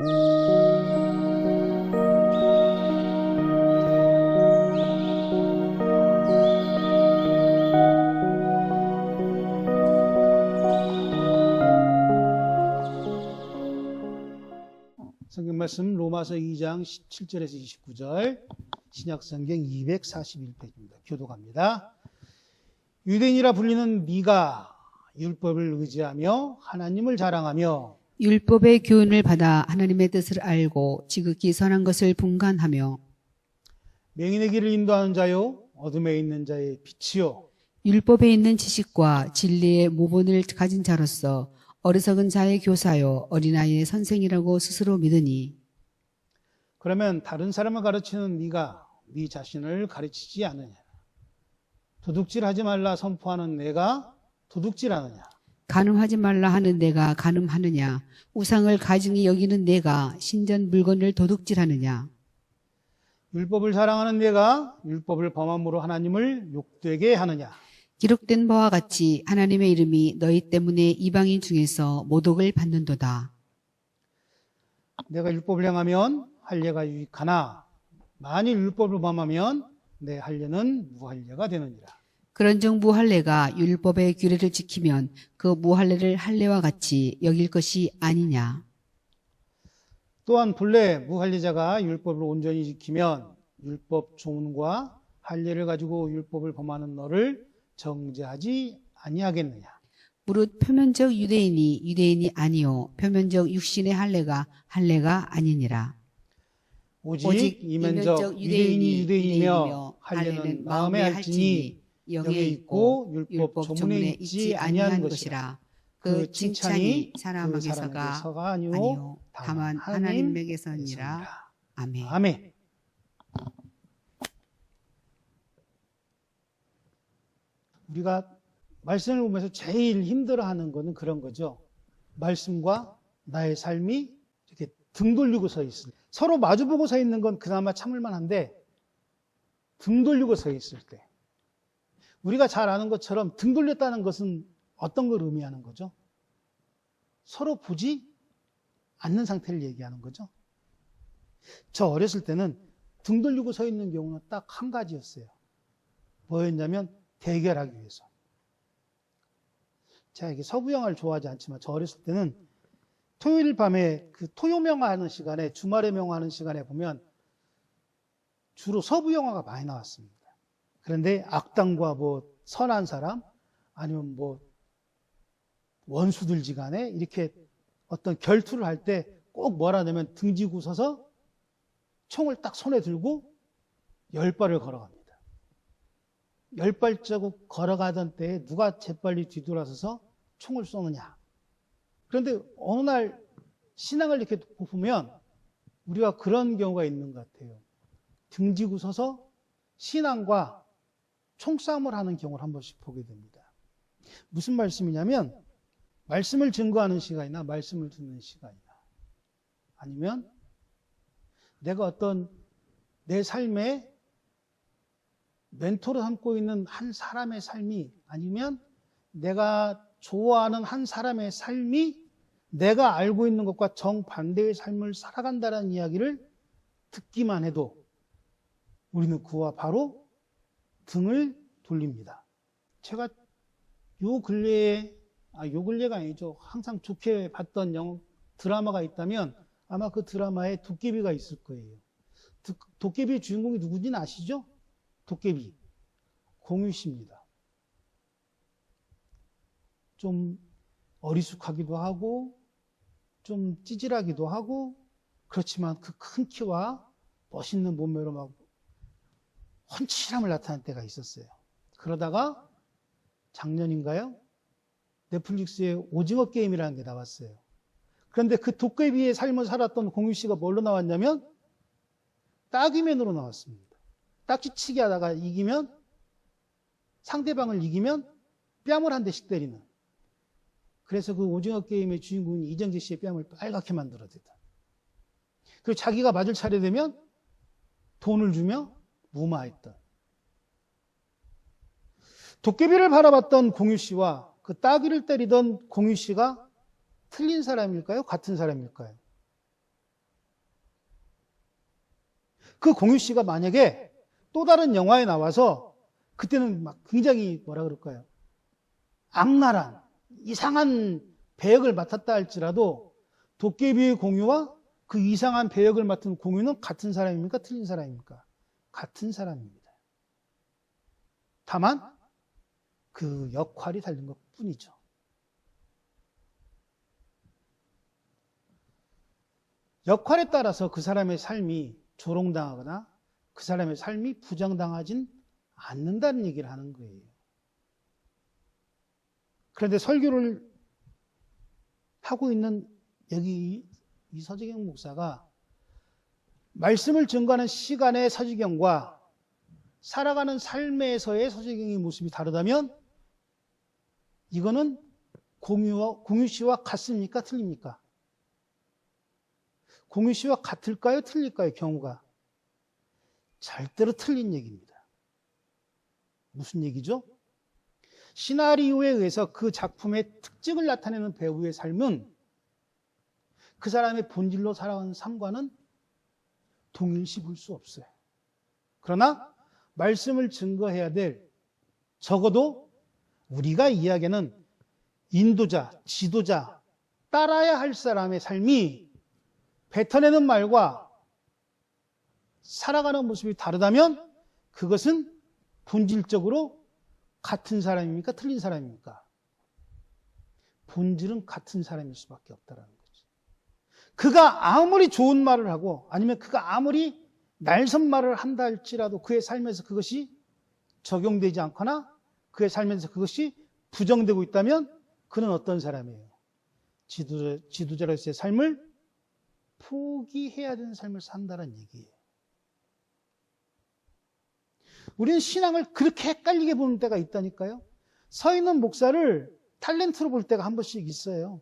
성경 말씀 로마서 2장 17절에서 29절, 신약성경 241페이지입니다. 교독합니다. 유대인이라 불리는 네가 율법을 의지하며 하나님을 자랑하며 율법의 교훈을 받아 하나님의 뜻을 알고 지극히 선한 것을 분간하며 맹인의 길을 인도하는 자요 어둠에 있는 자의 빛이요 율법에 있는 지식과 진리의 모본을 가진 자로서 어리석은 자의 교사요 어린아이의 선생이라고 스스로 믿으니. 그러면 다른 사람을 가르치는 네가 네 자신을 가르치지 않느냐? 도둑질하지 말라 선포하는 내가 도둑질하느냐? 간음하지 말라 하는 내가 간음하느냐? 우상을 가증히 여기는 내가 신전 물건을 도둑질하느냐? 율법을 자랑하는 내가 율법을 범함으로 하나님을 욕되게 하느냐? 기록된 바와 같이 하나님의 이름이 너희 때문에 이방인 중에서 모독을 받는도다. 내가 율법을 행하면 할례가 유익하나 만일 율법을 범하면 내 할례는 무할례가 되느니라. 그런즉 무할례가 율법의 규례를 지키면 그 무할례를 할례와 같이 여길 것이 아니냐. 또한 본래 무할례자가 율법을 온전히 지키면 율법 조문과 할례를 가지고 율법을 범하는 너를 정죄하지 아니하겠느냐. 무릇 표면적 유대인이 아니요 표면적 육신의 할례가 아니니라. 오직 이면적 유대인이 유대인이며 할례는 마음에 할지니 영에 있고 율법 조문에 있지 아니하는 것이라. 그 칭찬이 사람에게서가 아니요 다만 하나님에게서니라. 아멘. 아멘. 우리가 말씀을 보면서 제일 힘들어하는 것은 그런 거죠. 말씀과 나의 삶이 이렇게 등 돌리고 서 있을 때. 서로 마주보고 서 있는 건 그나마 참을만 한데 등 돌리고 서 있을 때. 우리가 잘 아는 것처럼 등 돌렸다는 것은 어떤 걸 의미하는 거죠? 서로 보지 않는 상태를 얘기하는 거죠. 저 어렸을 때는 등 돌리고 서 있는 경우는 딱 한 가지였어요. 뭐였냐면 대결하기 위해서. 제가 이게 서부 영화를 좋아하지 않지만 저 어렸을 때는 토요일 밤에 그 토요 명화하는 시간에, 주말에 명화하는 시간에 보면 주로 서부 영화가 많이 나왔습니다. 그런데 악당과 뭐 선한 사람 아니면 뭐 원수들지간에 이렇게 어떤 결투를 할 때 꼭 뭐라냐면 등지고 서서 총을 딱 손에 들고 10발을 걸어갑니다. 10발자국 걸어가던 때에 누가 재빨리 뒤돌아서서 총을 쏘느냐. 그런데 어느 날 신앙을 이렇게 보면 우리가 그런 경우가 있는 것 같아요. 등지고 서서 신앙과 총싸움을 하는 경우를 한 번씩 보게 됩니다. 무슨 말씀이냐면 말씀을 증거하는 시간이나 말씀을 듣는 시간이나 아니면 내가 어떤 내 삶에 멘토로 삼고 있는 한 사람의 삶이 아니면 내가 좋아하는 한 사람의 삶이 내가 알고 있는 것과 정반대의 삶을 살아간다는 이야기를 듣기만 해도 우리는 그와 바로 등을 돌립니다. 제가 요 근래가 아니죠. 항상 좋게 봤던 드라마가 있다면 아마 그 드라마에 도깨비가 있을 거예요. 도깨비의 주인공이 누군지는 아시죠? 도깨비 공유 씨입니다. 좀 어리숙하기도 하고 좀 찌질하기도 하고 그렇지만 그 큰 키와 멋있는 몸매로 막 헌칠함을 나타낼 때가 있었어요. 그러다가 작년인가요? 넷플릭스에 오징어 게임이라는 게 나왔어요. 그런데 그 도깨비의 삶을 살았던 공유 씨가 뭘로 나왔냐면 따귀맨으로 나왔습니다. 딱지치기 하다가 상대방을 이기면 뺨을 한 대씩 때리는. 그래서 그 오징어 게임의 주인공인 이정재 씨의 뺨을 빨갛게 만들어대다. 그리고 자기가 맞을 차례 되면 돈을 주며 무마했던. 도깨비를 바라봤던 공유 씨와 그 따귀를 때리던 공유 씨가 틀린 사람일까요? 같은 사람일까요? 그 공유 씨가 만약에 또 다른 영화에 나와서 그때는 막 굉장히 뭐라 그럴까요? 악랄한 이상한 배역을 맡았다 할지라도 도깨비의 공유와 그 이상한 배역을 맡은 공유는 같은 사람입니까? 틀린 사람입니까? 같은 사람입니다. 다만 그 역할이 다른 것 뿐이죠. 역할에 따라서 그 사람의 삶이 조롱당하거나 그 사람의 삶이 부정당하진 않는다는 얘기를 하는 거예요. 그런데 설교를 하고 있는 여기 이 서지경 목사가 말씀을 증거하는 시간의 서지경과 살아가는 삶에서의 서지경의 모습이 다르다면 이거는 공유 씨와 같습니까? 틀립니까? 공유 씨와 같을까요? 틀릴까요? 경우가 절대로 틀린 얘기입니다. 무슨 얘기죠? 시나리오에 의해서 그 작품의 특징을 나타내는 배우의 삶은 그 사람의 본질로 살아가는 삶과는 동일시 볼 수 없어요. 그러나 말씀을 증거해야 될 적어도 우리가 이야기하는 인도자, 지도자, 따라야 할 사람의 삶이 뱉어내는 말과 살아가는 모습이 다르다면 그것은 본질적으로 같은 사람입니까? 틀린 사람입니까? 본질은 같은 사람일 수밖에 없다는 거죠. 그가 아무리 좋은 말을 하고 아니면 그가 아무리 날선 말을 한다 할지라도 그의 삶에서 그것이 적용되지 않거나 그의 삶에서 그것이 부정되고 있다면 그는 어떤 사람이에요? 지도자로서의 삶을 포기해야 되는 삶을 산다는 얘기예요. 우리는 신앙을 그렇게 헷갈리게 보는 때가 있다니까요. 서 있는 목사를 탤런트로 볼 때가 한 번씩 있어요.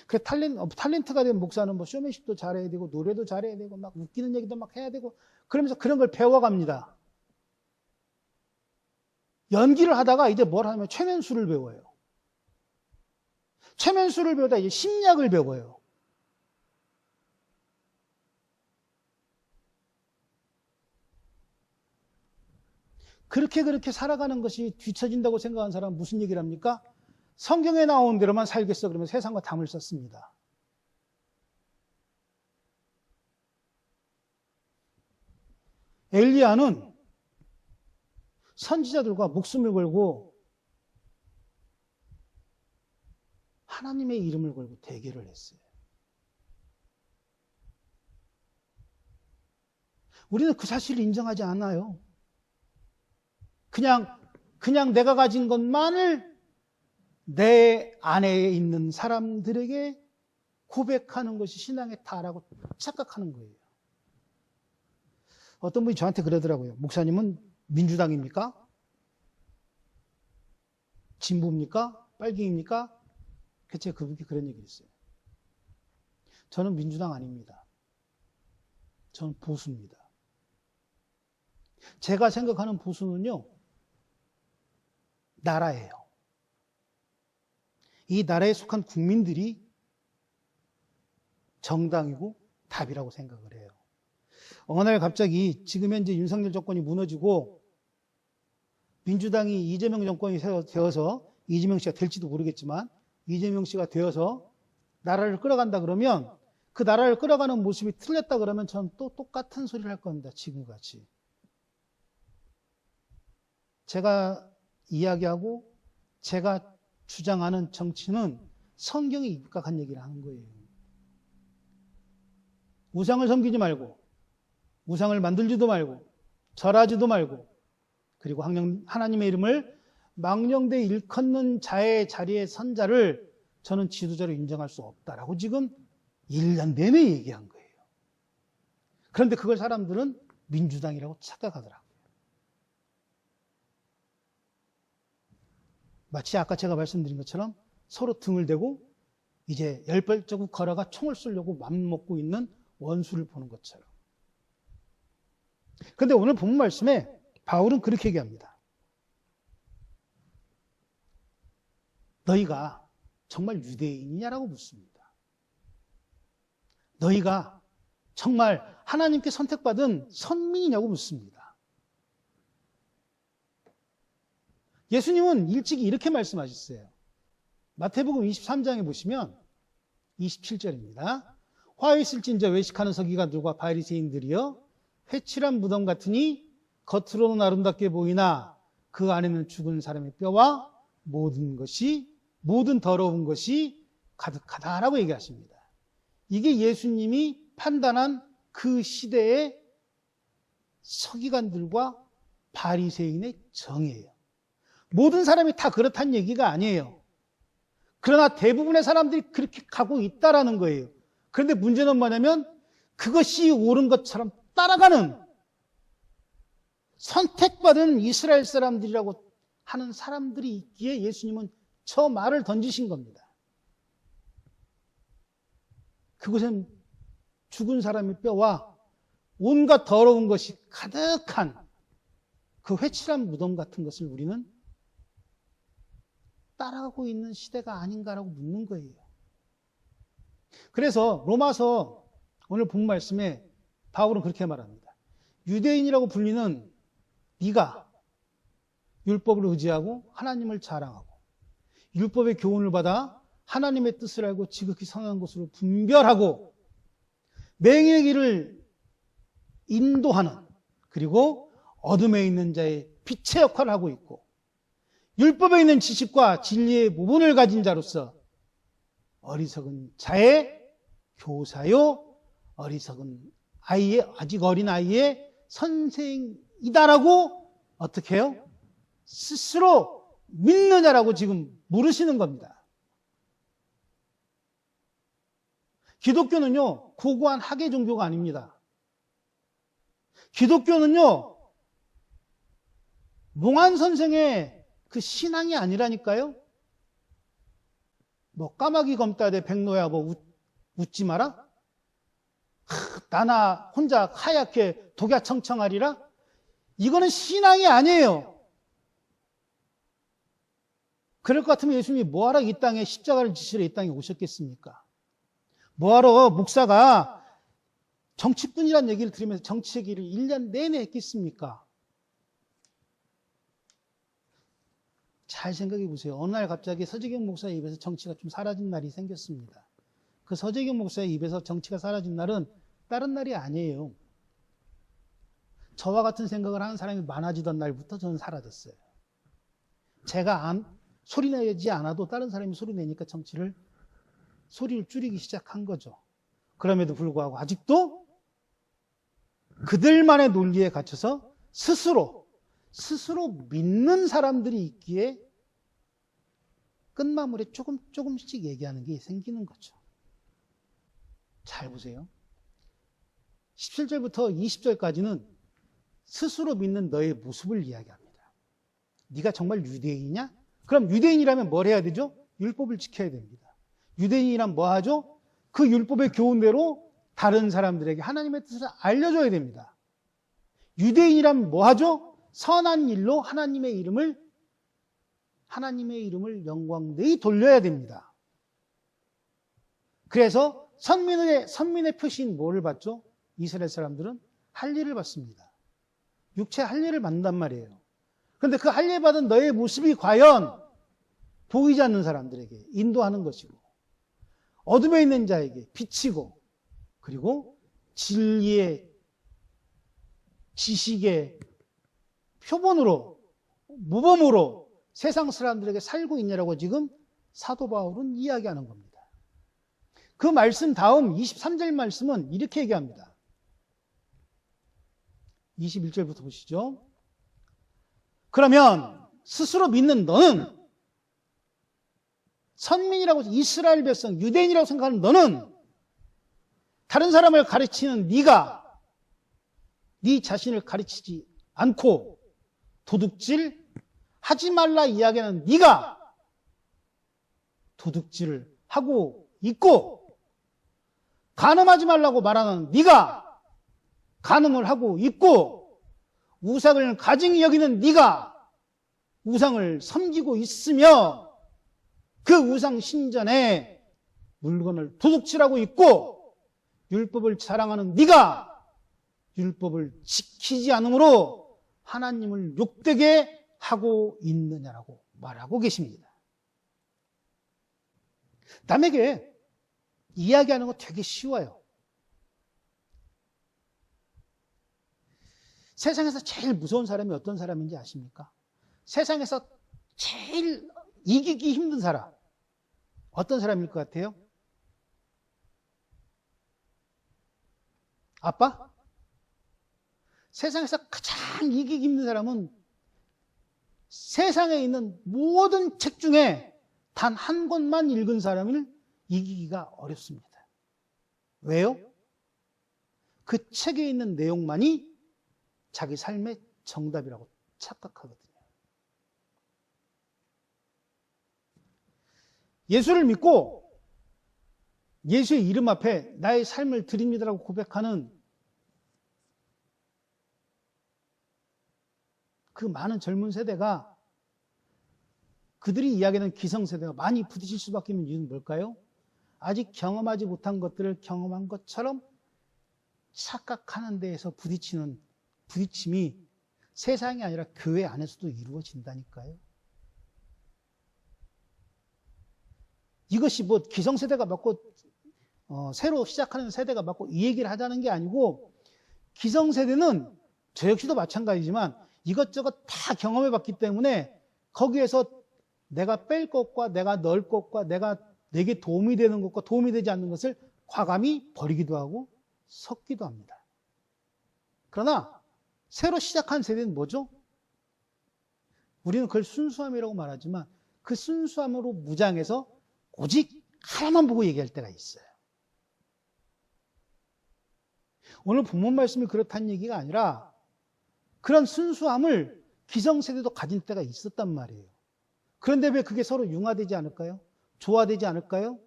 그 탤런트가 된 목사는 뭐 쇼맨십도 잘해야 되고 노래도 잘해야 되고 막 웃기는 얘기도 막 해야 되고 그러면서 그런 걸 배워갑니다. 연기를 하다가 이제 뭘 하면 최면수를 배워요. 최면수를 배우다 이제 심리학을 배워요. 그렇게 살아가는 것이 뒤처진다고 생각하는 사람은 무슨 얘기를 합니까? 성경에 나온 대로만 살겠어 그러면 세상과 담을 썼습니다. 엘리야는 선지자들과 목숨을 걸고 하나님의 이름을 걸고 대결을 했어요. 우리는 그 사실을 인정하지 않아요. 그냥 내가 가진 것만을 내 안에 있는 사람들에게 고백하는 것이 신앙의 다라고 착각하는 거예요. 어떤 분이 저한테 그러더라고요. 목사님은 민주당입니까? 진보입니까? 빨갱입니까? 제가 그분께 그런 얘기를 했어요. 저는 민주당 아닙니다. 저는 보수입니다. 제가 생각하는 보수는요, 나라예요. 이 나라에 속한 국민들이 정당이고 답이라고 생각을 해요. 어느 날 갑자기 지금 현재 윤석열 정권이 무너지고 민주당이 이재명 정권이 되어서 이재명 씨가 될지도 모르겠지만 이재명 씨가 되어서 나라를 끌어간다 그러면 그 나라를 끌어가는 모습이 틀렸다 그러면 저는 또 똑같은 소리를 할 겁니다. 지금같이. 제가 이야기하고 제가 주장하는 정치는 성경에 입각한 얘기를 하는 거예요. 우상을 섬기지 말고 우상을 만들지도 말고 절하지도 말고 그리고 하나님의 이름을 망령되이 일컫는 자의 자리에 선 자를 저는 지도자로 인정할 수 없다라고 지금 1년 내내 얘기한 거예요. 그런데 그걸 사람들은 민주당이라고 착각하더라고요. 마치 아까 제가 말씀드린 것처럼 서로 등을 대고 이제 10발자국 걸어가 총을 쏘려고 맘먹고 있는 원수를 보는 것처럼. 그런데 오늘 본문 말씀에 바울은 그렇게 얘기합니다. 너희가 정말 유대인이냐라고 묻습니다. 너희가 정말 하나님께 선택받은 선민이냐고 묻습니다. 예수님은 일찍이 이렇게 말씀하셨어요. 마태복음 23장에 보시면 27절입니다. 화 있을진저 외식하는 서기관들과 바리새인들이여 회칠한 무덤 같으니 겉으로는 아름답게 보이나 그 안에는 죽은 사람의 뼈와 모든 더러운 것이 가득하다라고 얘기하십니다. 이게 예수님이 판단한 그 시대의 서기관들과 바리새인의 정의예요. 모든 사람이 다 그렇다는 얘기가 아니에요. 그러나 대부분의 사람들이 그렇게 가고 있다라는 거예요. 그런데 문제는 뭐냐면 그것이 옳은 것처럼 따라가는 선택받은 이스라엘 사람들이라고 하는 사람들이 있기에 예수님은 저 말을 던지신 겁니다. 그곳엔 죽은 사람의 뼈와 온갖 더러운 것이 가득한 그 회칠한 무덤 같은 것을 우리는 따라가고 있는 시대가 아닌가라고 묻는 거예요. 그래서 로마서 오늘 본 말씀에 바울은 그렇게 말합니다. 유대인이라고 불리는 네가 율법을 의지하고 하나님을 자랑하고 율법의 교훈을 받아 하나님의 뜻을 알고 지극히 선한 것으로 분별하고 맹인의 길을 인도하는 그리고 어둠에 있는 자의 빛의 역할을 하고 있고 율법에 있는 지식과 진리의 모본을 가진 자로서 어리석은 자의 교사요 어리석은 아이의 아직 어린 아이의 선생이다라고 어떻게 해요? 스스로 믿느냐라고 지금 물으시는 겁니다. 기독교는요 고고한 학예 종교가 아닙니다. 기독교는요 몽환 선생의 그 신앙이 아니라니까요. 뭐 까마귀 검다 대 백로야 뭐 웃지 마라. 나나 혼자 하얗게 독야청청하리라. 이거는 신앙이 아니에요. 그럴 것 같으면 예수님이 뭐하러 이 땅에 십자가를 지시러 이 땅에 오셨겠습니까? 뭐하러 목사가 정치뿐이라는 얘기를 들으면서 정치 얘기를 1년 내내 했겠습니까? 잘 생각해 보세요. 어느 날 갑자기 서재경 목사의 입에서 정치가 좀 사라진 날이 생겼습니다. 그 서재경 목사의 입에서 정치가 사라진 날은 다른 날이 아니에요. 저와 같은 생각을 하는 사람이 많아지던 날부터 저는 사라졌어요. 제가 소리 내지 않아도 다른 사람이 소리 내니까 소리를 줄이기 시작한 거죠. 그럼에도 불구하고 아직도 그들만의 논리에 갇혀서 스스로 믿는 사람들이 있기에 끝마무리에 조금씩 얘기하는 게 생기는 거죠. 잘 보세요. 17절부터 20절까지는 스스로 믿는 너의 모습을 이야기합니다. 네가 정말 유대인이냐? 그럼 유대인이라면 뭘 해야 되죠? 율법을 지켜야 됩니다. 유대인이란 뭐 하죠? 그 율법의 교훈대로 다른 사람들에게 하나님의 뜻을 알려줘야 됩니다. 유대인이란 뭐 하죠? 선한 일로 하나님의 이름을 영광되이 돌려야 됩니다. 그래서 선민의 표시인 뭐를 받죠? 이스라엘 사람들은 할례를 받습니다. 육체 할례를 받는단 말이에요. 그런데 그 할례 받은 너의 모습이 과연 보이지 않는 사람들에게 인도하는 것이고 어둠에 있는 자에게 비치고 그리고 진리의 지식의 표본으로 모범으로 세상 사람들에게 살고 있냐라고 지금 사도 바울은 이야기하는 겁니다. 그 말씀 다음 23절 말씀은 이렇게 얘기합니다. 21절부터 보시죠. 그러면 스스로 믿는 너는 선민이라고 이스라엘 백성 유대인이라고 생각하는 너는 다른 사람을 가르치는 네가 네 자신을 가르치지 않고 도둑질 하지 말라 이야기하는 네가 도둑질을 하고 있고 간음하지 말라고 말하는 네가 간음을 하고 있고 우상을 가증히 여기는 네가 우상을 섬기고 있으며 그 우상 신전에 물건을 도둑질하고 있고 율법을 자랑하는 네가 율법을 지키지 않으므로 하나님을 욕되게 하고 있느냐라고 말하고 계십니다. 남에게 이야기하는 거 되게 쉬워요. 세상에서 제일 무서운 사람이 어떤 사람인지 아십니까? 세상에서 제일 이기기 힘든 사람. 어떤 사람일 것 같아요? 아빠? 세상에서 가장 이기기 힘든 사람은 세상에 있는 모든 책 중에 단 한 권만 읽은 사람을 이기기가 어렵습니다. 왜요? 그 책에 있는 내용만이 자기 삶의 정답이라고 착각하거든요. 예수를 믿고 예수의 이름 앞에 나의 삶을 드립니다라고 고백하는 그 많은 젊은 세대가 그들이 이야기하는 기성세대가 많이 부딪힐 수밖에 없는 이유는 뭘까요? 아직 경험하지 못한 것들을 경험한 것처럼 착각하는 데에서 부딪힘이 세상이 아니라 교회 안에서도 이루어진다니까요. 이것이 뭐 기성세대가 맞고 새로 시작하는 세대가 맞고 이 얘기를 하자는 게 아니고 기성세대는 저 역시도 마찬가지지만 이것저것 다 경험해봤기 때문에 거기에서 내가 뺄 것과 내가 넣을 것과 내게 도움이 되는 것과 도움이 되지 않는 것을 과감히 버리기도 하고 섞기도 합니다. 그러나 새로 시작한 세대는 뭐죠? 우리는 그걸 순수함이라고 말하지만 그 순수함으로 무장해서 오직 하나만 보고 얘기할 때가 있어요. 오늘 본문 말씀이 그렇다는 얘기가 아니라 그런 순수함을 기성세대도 가진 때가 있었단 말이에요. 그런데 왜 그게 서로 융화되지 않을까요? 조화되지 않을까요?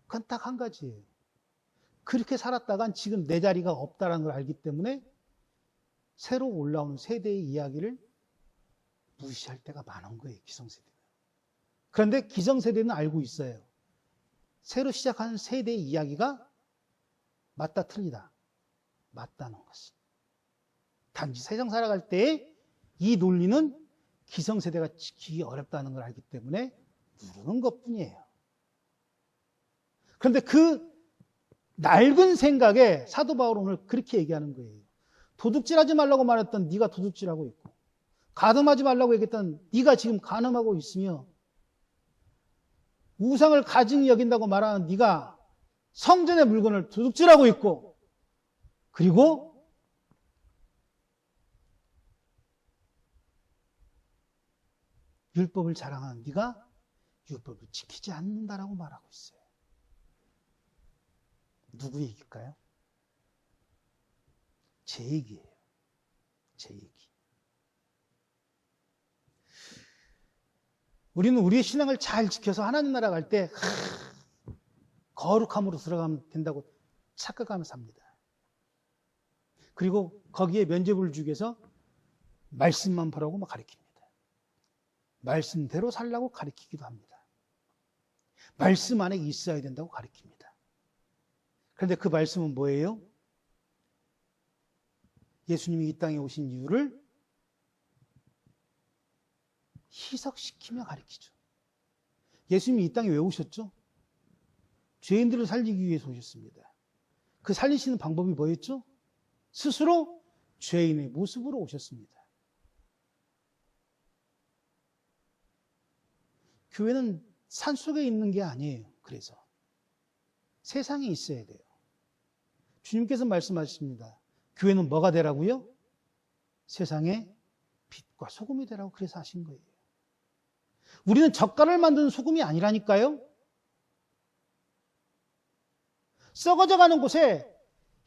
그건 딱 한 가지예요. 그렇게 살았다간 지금 내 자리가 없다는 걸 알기 때문에 새로 올라오는 세대의 이야기를 무시할 때가 많은 거예요, 기성세대는. 그런데 기성세대는 알고 있어요. 새로 시작하는 세대의 이야기가 맞다 틀리다. 맞다는 것을. 단지 세상 살아갈 때 이 논리는 기성세대가 지키기 어렵다는 걸 알기 때문에 누르는 것뿐이에요. 그런데 그 낡은 생각에 사도 바울은 오늘 그렇게 얘기하는 거예요. 도둑질하지 말라고 말했던 네가 도둑질하고 있고 간음하지 말라고 얘기했던 네가 지금 간음하고 있으며 우상을 가증히 여긴다고 말하는 네가 성전의 물건을 도둑질하고 있고 그리고 율법을 자랑하는 네가 율법을 지키지 않는다라고 말하고 있어요. 누구 얘기일까요? 제 얘기예요. 제 얘기. 우리는 우리의 신앙을 잘 지켜서 하나님 나라 갈 때 거룩함으로 들어가면 된다고 착각하면서 삽니다. 그리고 거기에 면죄부를 주기 위해서 말씀만 보라고 막 가르칩니다. 말씀대로 살라고 가르치기도 합니다. 말씀 안에 있어야 된다고 가르칩니다. 그런데 그 말씀은 뭐예요? 예수님이 이 땅에 오신 이유를 희석시키며 가르치죠. 예수님이 이 땅에 왜 오셨죠? 죄인들을 살리기 위해서 오셨습니다. 그 살리시는 방법이 뭐였죠? 스스로 죄인의 모습으로 오셨습니다. 교회는 산속에 있는 게 아니에요. 그래서 세상에 있어야 돼요. 주님께서 말씀하십니다. 교회는 뭐가 되라고요? 세상의 빛과 소금이 되라고 그래서 하신 거예요. 우리는 젓갈을 만드는 소금이 아니라니까요. 썩어져가는 곳에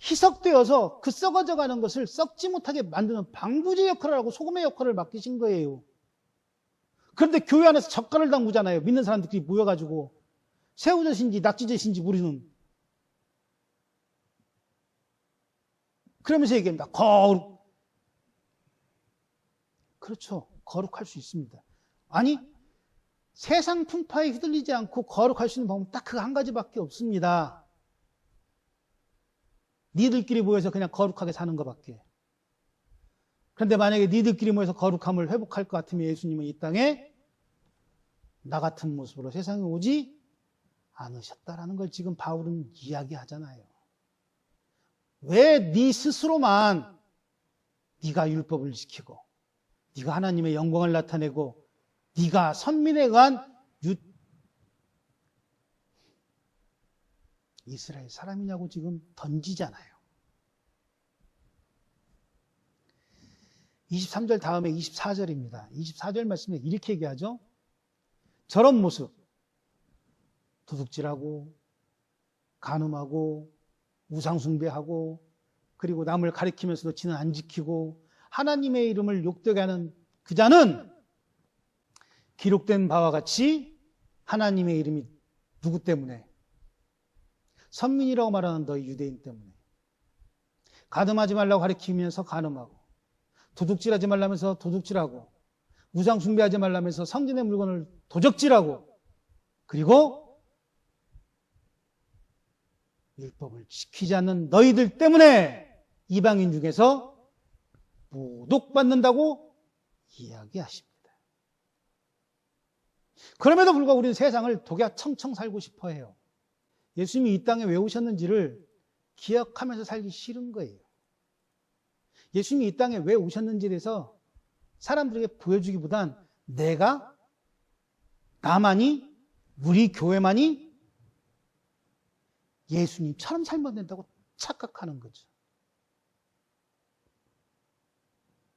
희석되어서 그 썩어져가는 것을 썩지 못하게 만드는 방부제 역할을 하고 소금의 역할을 맡기신 거예요. 그런데 교회 안에서 젓갈을 담그잖아요. 믿는 사람들끼리 모여가지고 새우젓인지 낙지젓인지 모르는. 그러면서 얘기합니다. 거룩. 그렇죠. 거룩할 수 있습니다. 아니 세상 풍파에 휘둘리지 않고 거룩할 수 있는 방법은 딱 그 한 가지밖에 없습니다. 니들끼리 모여서 그냥 거룩하게 사는 것밖에. 그런데 만약에 니들끼리 모여서 거룩함을 회복할 것 같으면 예수님은 이 땅에 나 같은 모습으로 세상에 오지 않으셨다라는 걸 지금 바울은 이야기하잖아요. 왜 네 스스로만 네가 율법을 지키고 네가 하나님의 영광을 나타내고 네가 선민에 의한 이스라엘 사람이냐고 지금 던지잖아요. 23절 다음에 24절입니다. 24절 말씀에 이렇게 얘기하죠. 저런 모습, 도둑질하고 간음하고 우상숭배하고 그리고 남을 가리키면서도 지는 안 지키고 하나님의 이름을 욕되게 하는 그 자는 기록된 바와 같이 하나님의 이름이 누구 때문에? 선민이라고 말하는 너희 유대인 때문에. 간음하지 말라고 가리키면서 간음하고 도둑질하지 말라면서 도둑질하고 우상숭배하지 말라면서 성전의 물건을 도적질하고 그리고 율법을 지키지 않는 너희들 때문에 이방인 중에서 모독받는다고 이야기하십니다. 그럼에도 불구하고 우리는 세상을 독야청청 살고 싶어 해요. 예수님이 이 땅에 왜 오셨는지를 기억하면서 살기 싫은 거예요. 예수님이 이 땅에 왜 오셨는지에 대해서 사람들에게 보여주기보단 내가, 나만이, 우리 교회만이 예수님처럼 살면 된다고 착각하는 거죠.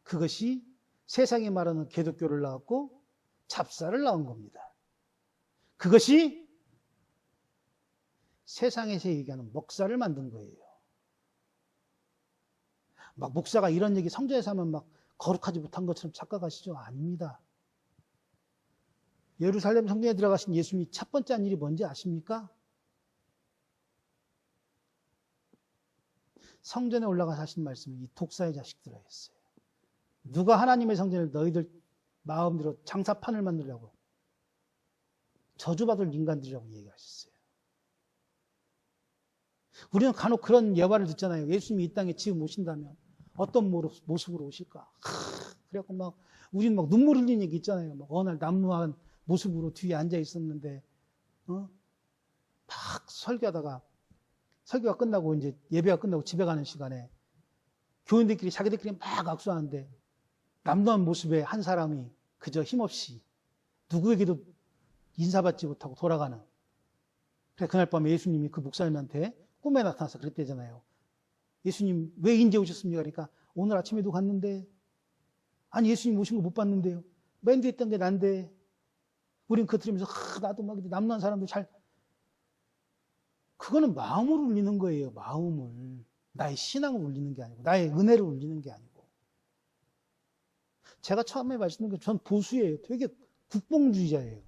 그것이 세상이 말하는 기독교를 낳았고 잡사를 낳은 겁니다. 그것이 세상에서 얘기하는 목사를 만든 거예요. 막 목사가 이런 얘기 성전에서 하면 막 거룩하지 못한 것처럼 착각하시죠? 아닙니다. 예루살렘 성전에 들어가신 예수님이 첫 번째 한 일이 뭔지 아십니까? 성전에 올라가서 하신 말씀은 이 독사의 자식들아 했어요. 누가 하나님의 성전을 너희들 마음대로 장사판을 만들려고 저주받을 인간들이라고 얘기하셨어요. 우리는 간혹 그런 예화를 듣잖아요. 예수님이 이 땅에 지금 오신다면 어떤 모습으로 오실까? 그래갖고 막 우리는 막 눈물 흘리는 얘기 있잖아요. 막 어느 날 남루한 모습으로 뒤에 앉아 있었는데 막 설교하다가 설교가 끝나고 이제 예배가 끝나고 집에 가는 시간에 교인들끼리 자기들끼리 막 악수하는데 남루한 모습의 한 사람이 그저 힘없이 누구에게도 인사받지 못하고 돌아가는. 그래 그날 밤에 예수님이 그 목사님한테 꿈에 나타나서 그랬대잖아요. 예수님 왜 인제 오셨습니까? 그러니까 오늘 아침에도 갔는데 아니 예수님 오신 거 못 봤는데요. 맨 뒤에 있던 게 난데 우린 그거 들으면서 나도 막 남루한 사람들 잘 그거는 마음을 울리는 거예요. 마음을. 나의 신앙을 울리는 게 아니고 나의 은혜를 울리는 게 아니고. 제가 처음에 말씀드린 건 전 보수예요. 되게 국뽕주의자예요.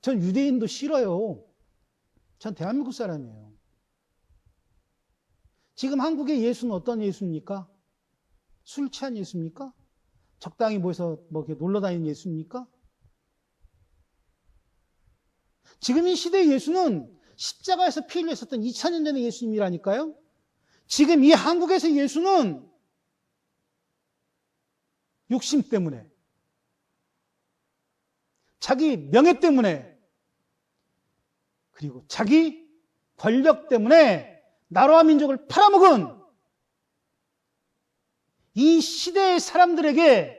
전 유대인도 싫어요. 전 대한민국 사람이에요. 지금 한국의 예수는 어떤 예수입니까? 술 취한 예수입니까? 적당히 모여서 뭐 이렇게 놀러 다니는 예수입니까? 지금 이 시대의 예수는 십자가에서 피 흘렸었던 2000년 전의 예수님이라니까요. 지금 이 한국에서 예수는 욕심 때문에, 자기 명예 때문에, 그리고 자기 권력 때문에 나라와 민족을 팔아먹은 이 시대의 사람들에게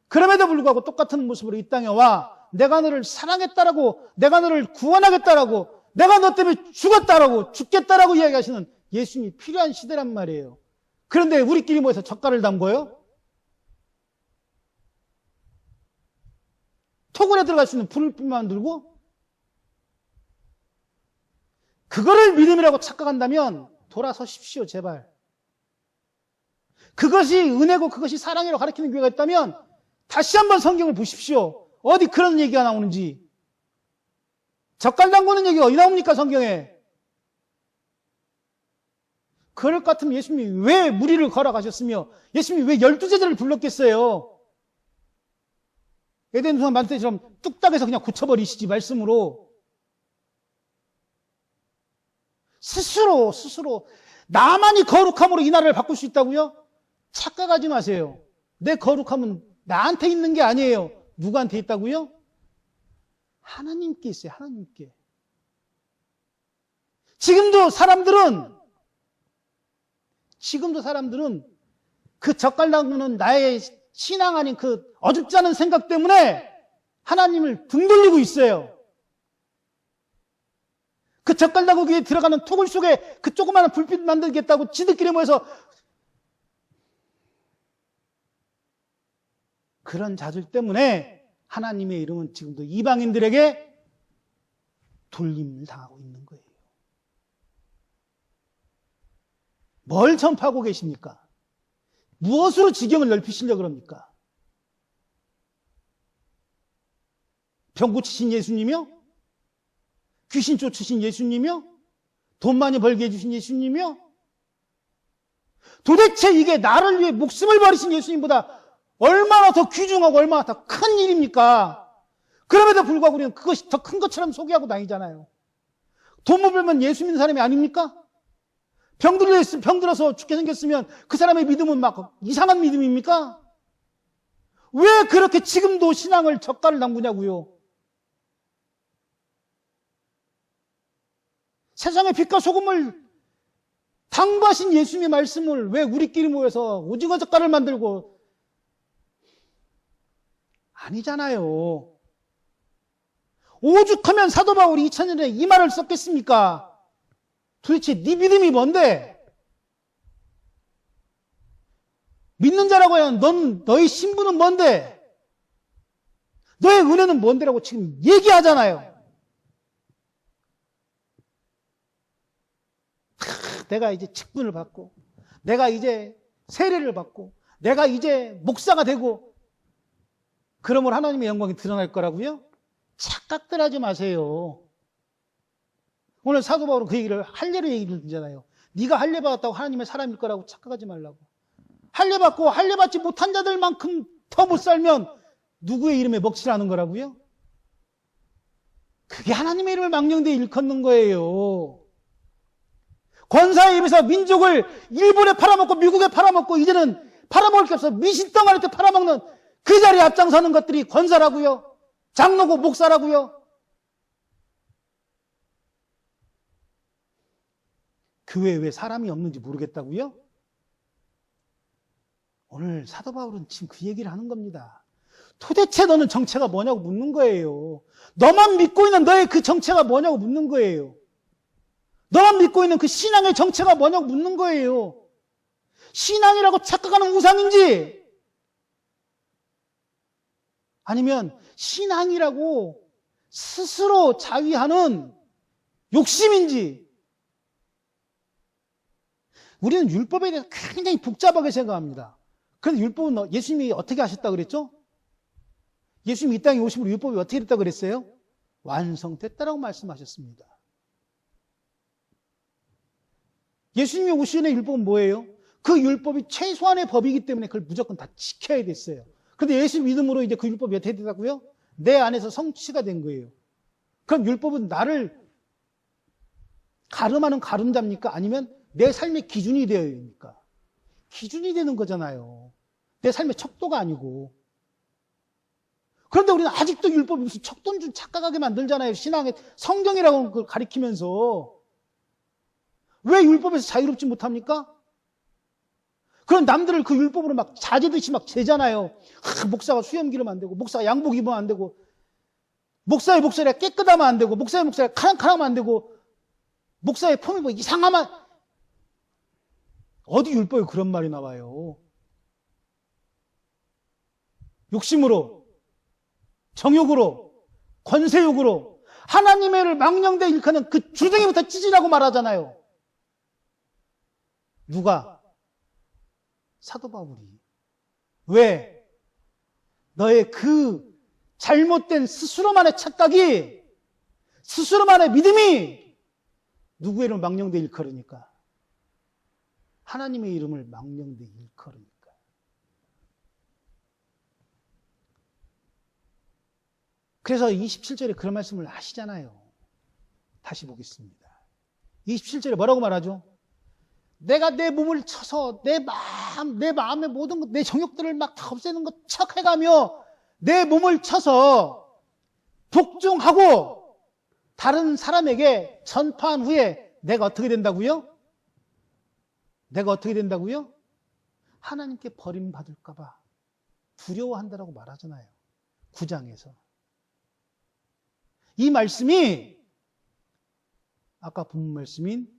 그럼에도 불구하고 똑같은 모습으로 이 땅에 와 내가 너를 사랑했다라고, 내가 너를 구원하겠다라고, 내가 너 때문에 죽었다라고, 죽겠다라고 이야기하시는 예수님이 필요한 시대란 말이에요. 그런데 우리끼리 모여서 젓갈을 담궈요? 토굴에 들어갈 수 있는 불빛만 들고? 그거를 믿음이라고 착각한다면 돌아서십시오, 제발. 그것이 은혜고 그것이 사랑이라고 가르치는 교회가 있다면 다시 한번 성경을 보십시오. 어디 그런 얘기가 나오는지. 젓갈 담그는 얘기가 어디 나옵니까, 성경에? 그럴 것 같으면 예수님이 왜 무리를 걸어가셨으며 예수님이 왜 12제자를 불렀겠어요? 에덴 동산 만들 때처럼 뚝딱해서 그냥 고쳐버리시지 말씀으로. 스스로 나만이 거룩함으로 이 나라를 바꿀 수 있다고요? 착각하지 마세요. 내 거룩함은 나한테 있는 게 아니에요. 누구한테 있다고요? 하나님께 있어요. 하나님께. 지금도 사람들은 그 젓갈나무는 나의 신앙 아닌 그 어줍지 않은 생각 때문에 하나님을 등 돌리고 있어요. 그 젓갈나무 위에 들어가는 토굴 속에 그 조그마한 불빛 만들겠다고 지들끼리 모여서 그런 자들 때문에 하나님의 이름은 지금도 이방인들에게 돌림을 당하고 있는 거예요. 뭘 전파하고 계십니까? 무엇으로 지경을 넓히시려고 그럽니까? 병 고치신 예수님이요? 귀신 쫓으신 예수님이요? 돈 많이 벌게 해주신 예수님이요? 도대체 이게 나를 위해 목숨을 버리신 예수님보다 얼마나 더 귀중하고 얼마나 더 큰 일입니까? 그럼에도 불구하고 우리는 그것이 더 큰 것처럼 소개하고 다니잖아요. 돈 못 벌면 예수 믿는 사람이 아닙니까? 병 들어서 죽게 생겼으면 그 사람의 믿음은 막 이상한 믿음입니까? 왜 그렇게 지금도 신앙을 젓갈을 담그냐고요? 세상의 빛과 소금을 당부하신 예수님의 말씀을 왜 우리끼리 모여서 오징어 젓갈을 만들고 아니잖아요. 오죽하면 사도 바울이 2000년에 이 말을 썼겠습니까? 도대체 네 믿음이 뭔데? 믿는 자라고 하면 너의 신분은 뭔데? 너의 은혜는 뭔데라고 지금 얘기하잖아요. 내가 이제 직분을 받고, 내가 이제 세례를 받고, 내가 이제 목사가 되고, 그러면 하나님의 영광이 드러날 거라고요? 착각들 하지 마세요. 오늘 사도 바울은 그 얘기를 할례로 얘기를 듣잖아요. 네가 할례 받았다고 하나님의 사람일 거라고 착각하지 말라고. 할례 받고 할례 받지 못한 자들만큼 더 못 살면 누구의 이름에 먹칠하는 거라고요? 그게 하나님의 이름을 망령되이 일컫는 거예요. 권사에 입에서 민족을 일본에 팔아먹고 미국에 팔아먹고 이제는 팔아먹을 게 없어 미신덩어리한테 팔아먹는 그 자리에 앞장서는 것들이 권사라고요. 장로고 목사라고요. 교회에 왜 사람이 없는지 모르겠다고요? 오늘 사도 바울은 지금 그 얘기를 하는 겁니다. 도대체 너는 정체가 뭐냐고 묻는 거예요. 너만 믿고 있는 너의 그 정체가 뭐냐고 묻는 거예요. 너만 믿고 있는 그 신앙의 정체가 뭐냐고 묻는 거예요. 신앙이라고 착각하는 우상인지 아니면 신앙이라고 스스로 자위하는 욕심인지. 우리는 율법에 대해서 굉장히 복잡하게 생각합니다. 그런데 율법은 예수님이 어떻게 하셨다고 그랬죠? 예수님이 이 땅에 오심으로 율법이 어떻게 됐다고 그랬어요? 완성됐다라고 말씀하셨습니다. 예수님이 오시기 전에 율법은 뭐예요? 그 율법이 최소한의 법이기 때문에 그걸 무조건 다 지켜야 됐어요. 그런데 예수 믿음으로 이제 그 율법이 어떻게 됐다고요? 내 안에서 성취가 된 거예요. 그럼 율법은 나를 가름하는 가름자입니까? 아니면 내 삶의 기준이 되어야 됩니까? 기준이 되는 거잖아요. 내 삶의 척도가 아니고. 그런데 우리는 아직도 율법이 무슨 척도인 줄 착각하게 만들잖아요. 신앙의 성경이라고 하는 걸 가리키면서. 왜 율법에서 자유롭지 못합니까? 그런 남들을 그 율법으로 막 자제듯이 막 재잖아요. 목사가 수염기르면 안 되고, 목사가 양복 입으면 안 되고, 목사의 목소리가 깨끗하면 안 되고, 목사의 목소리가 카랑카랑하면 안 되고, 목사의 폼이 뭐 이상하면, 어디 율법에 그런 말이 나와요? 욕심으로, 정욕으로, 권세욕으로, 하나님의 일을 망령되이 일컫는 그 주둥이부터 찢으라고 말하잖아요. 누가? 사도 바울이. 왜? 너의 그 잘못된 스스로만의 착각이, 스스로만의 믿음이 누구의 이름을 망령되이 일컬으니까? 하나님의 이름을 망령되이 일컬으니까. 그래서 27절에 그런 말씀을 하시잖아요. 다시 보겠습니다. 27절에 뭐라고 말하죠? 내가 내 몸을 쳐서 내 마음의 모든 것, 내 정욕들을 막 다 없애는 것 척해가며 내 몸을 쳐서 복종하고 다른 사람에게 전파한 후에 내가 어떻게 된다고요? 내가 어떻게 된다고요? 하나님께 버림받을까봐 두려워한다라고 말하잖아요. 9장에서. 이 말씀이 아까 본 말씀인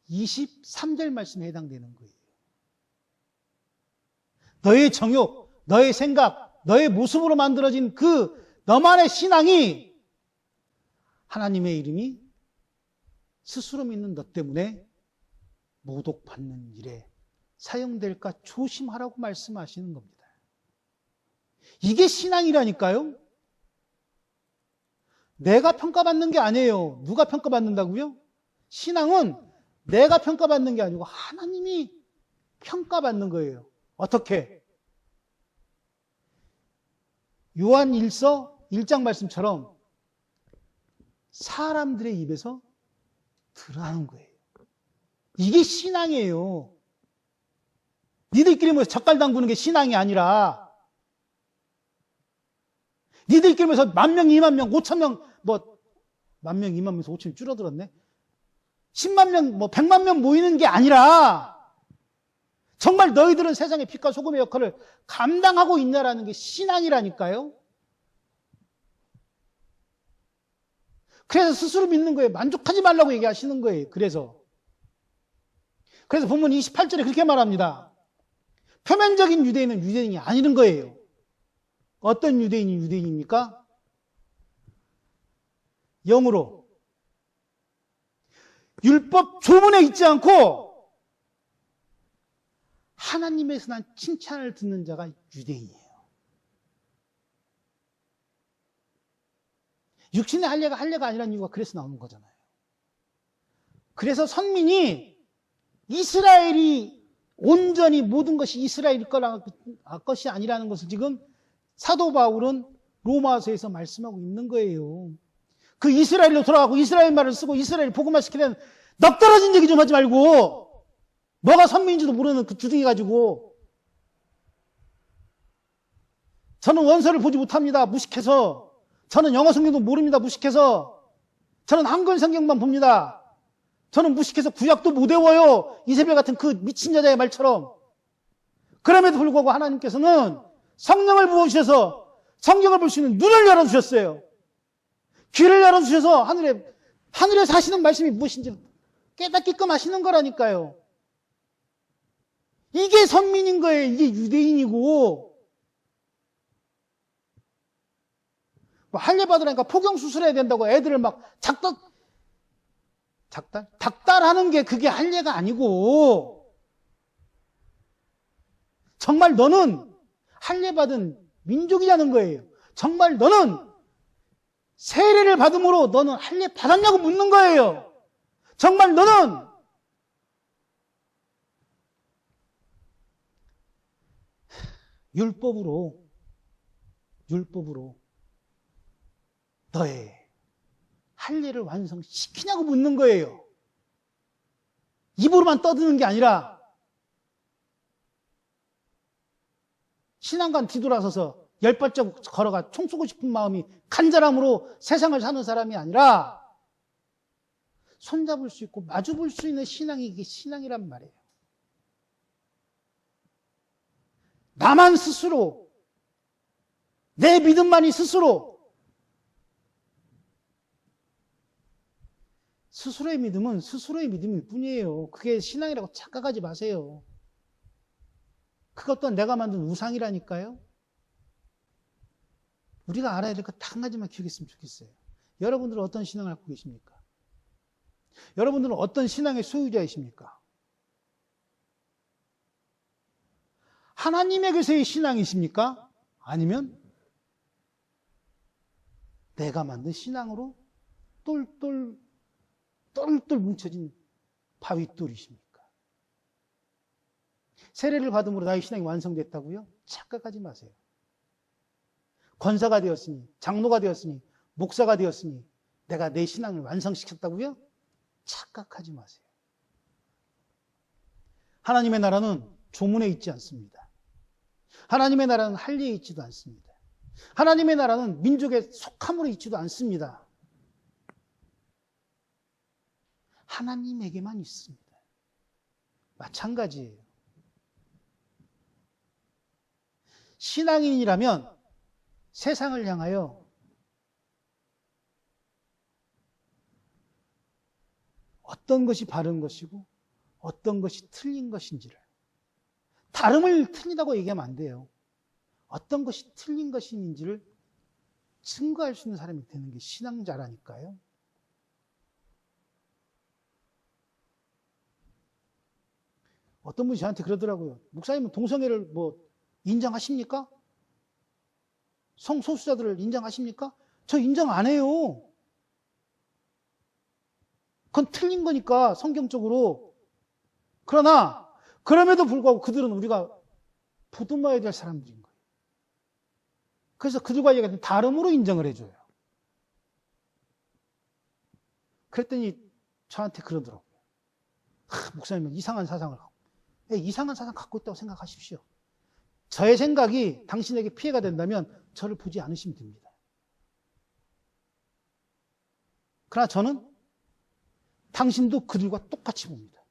23절 말씀에 해당되는 거예요. 너의 정욕, 너의 생각, 너의 모습으로 만들어진 그 너만의 신앙이 하나님의 이름이 스스로 믿는 너 때문에 모독받는 일에 사용될까 조심하라고 말씀하시는 겁니다. 이게 신앙이라니까요. 내가 평가받는 게 아니에요. 누가 평가받는다고요? 신앙은 내가 평가받는 게 아니고 하나님이 평가받는 거예요. 어떻게? 요한 1서 1장 말씀처럼 사람들의 입에서 드러나는 거예요. 이게 신앙이에요. 니들끼리 모여서 젓갈 담그는 게 신앙이 아니라 니들끼리 모여서 10,000명, 20,000명, 5,000명, 뭐 10,000명, 20,000명에서 5,000명 줄어들었네. 10만 명, 100만 명 모이는 게 아니라 정말 너희들은 세상의 빛과 소금의 역할을 감당하고 있냐라는 게 신앙이라니까요. 그래서 스스로 믿는 거예요. 만족하지 말라고 얘기하시는 거예요. 그래서 본문 28절에 그렇게 말합니다. 표면적인 유대인은 유대인이 아니는 거예요. 어떤 유대인이 유대인입니까? 영으로 율법 조문에 있지 않고 하나님에서 난 칭찬을 듣는 자가 유대인이에요. 육신의 할례가 아니라는 이유가 그래서 나오는 거잖아요. 그래서 선민이 이스라엘이 온전히 모든 것이 이스라엘 것이 아니라는 것을 지금 사도 바울은 로마서에서 말씀하고 있는 거예요. 그 이스라엘로 돌아가고 이스라엘 말을 쓰고 이스라엘 복음화 시키는 넉 떨어진 얘기 좀 하지 말고 뭐가 선민인지도 모르는 그 주둥이 가지고 저는 원서를 보지 못합니다. 무식해서. 저는 영어 성경도 모릅니다. 무식해서. 저는 한글 성경만 봅니다. 저는 무식해서 구약도 못 외워요. 이세벨 같은 그 미친 여자의 말처럼. 그럼에도 불구하고 하나님께서는 성령을 부어주셔서 성경을 볼 수 있는 눈을 열어주셨어요. 귀를 열어주셔서 하늘에 사시는 말씀이 무엇인지 깨닫게끔 하시는 거라니까요. 이게 선민인 거예요. 이게 유대인이고. 할례 받으라니까 포경 수술해야 된다고 애들을 막 닥달하는 게 그게 할례가 아니고 정말 너는 할례 받은 민족이라는 거예요. 정말 너는 세례를 받음으로 너는 할례 받았냐고 묻는 거예요. 정말 너는 율법으로 너의 할례를 완성시키냐고 묻는 거예요. 입으로만 떠드는 게 아니라 신앙관 뒤돌아서서 10발자국 걸어가 총 쏘고 싶은 마음이 간절함으로 세상을 사는 사람이 아니라 손잡을 수 있고 마주 볼 수 있는 신앙이 이게 신앙이란 말이에요. 나만 스스로 내 믿음만이 스스로의 믿음은 스스로의 믿음일 뿐이에요. 그게 신앙이라고 착각하지 마세요. 그것 또한 내가 만든 우상이라니까요. 우리가 알아야 될 것 한 가지만 기억했으면 좋겠어요. 여러분들은 어떤 신앙을 갖고 계십니까? 여러분들은 어떤 신앙의 소유자이십니까? 하나님에게서의 신앙이십니까? 아니면 내가 만든 신앙으로 똘똘 뭉쳐진 바위돌이십니까? 세례를 받음으로 나의 신앙이 완성됐다고요? 착각하지 마세요. 권사가 되었으니, 장로가 되었으니, 목사가 되었으니 내가 내 신앙을 완성시켰다고요? 착각하지 마세요. 하나님의 나라는 조문에 있지 않습니다. 하나님의 나라는 할례에 있지도 않습니다. 하나님의 나라는 민족의 속함으로 있지도 않습니다. 하나님에게만 있습니다. 마찬가지예요. 신앙인이라면 세상을 향하여 어떤 것이 바른 것이고 어떤 것이 틀린 것인지를, 다름을 틀리다고 얘기하면 안 돼요. 어떤 것이 틀린 것인지를 증거할 수 있는 사람이 되는 게 신앙자라니까요. 어떤 분이 저한테 그러더라고요. 목사님은 동성애를 뭐 인정하십니까? 성소수자들을 인정하십니까? 저 인정 안 해요. 그건 틀린 거니까 성경적으로. 그러나 그럼에도 불구하고 그들은 우리가 보듬어야 될 사람들인 거예요. 그래서 그들과 얘기하는 다름으로 인정을 해줘요. 그랬더니 저한테 그러더라고요. 목사님은 이상한 사상을 갖고. 이상한 사상 갖고 있다고 생각하십시오. 저의 생각이 당신에게 피해가 된다면 저를 보지 않으시면 됩니다. 그러나 저는 당신도 그들과 똑같이 봅니다.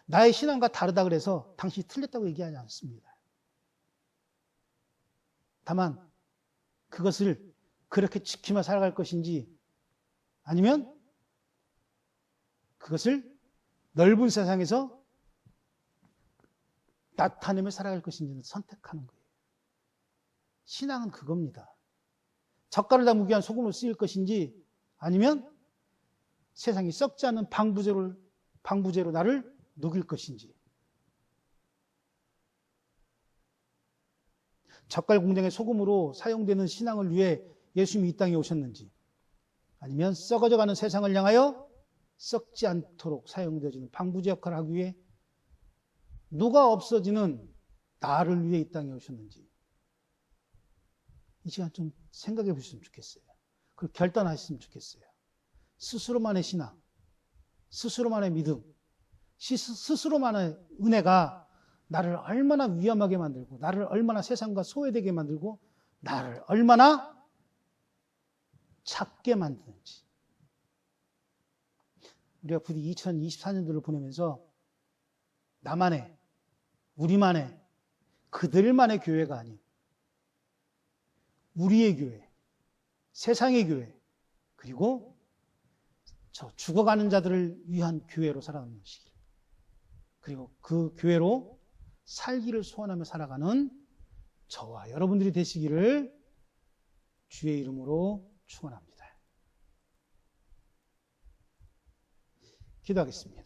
나의 신앙과 다르다 그래서 당신이 틀렸다고 얘기하지 않습니다. 다만 그것을 그렇게 지키며 살아갈 것인지 아니면 그것을 넓은 세상에서 나타내며 살아갈 것인지는 선택하는 거예요. 신앙은 그겁니다. 젓갈을 담그기 위한 소금으로 쓰일 것인지 아니면 세상이 썩지 않는 방부제로 나를 녹일 것인지. 젓갈 공장의 소금으로 사용되는 신앙을 위해 예수님이 이 땅에 오셨는지 아니면 썩어져가는 세상을 향하여 썩지 않도록 사용되어지는 방부제 역할을 하기 위해 누가 없어지는 나를 위해 이 땅에 오셨는지 이 시간 좀 생각해 보셨으면 좋겠어요. 그리고 결단하셨으면 좋겠어요. 스스로만의 신앙, 스스로만의 믿음, 스스로만의 은혜가 나를 얼마나 위험하게 만들고 나를 얼마나 세상과 소외되게 만들고 나를 얼마나 작게 만드는지. 우리가 부디 2024년도를 보내면서 나만의, 우리만의, 그들만의 교회가 아닌 우리의 교회, 세상의 교회, 그리고 저 죽어가는 자들을 위한 교회로 살아가는 것이기. 그리고 그 교회로 살기를 소원하며 살아가는 저와 여러분들이 되시기를 주의 이름으로 축원합니다. 기도하겠습니다.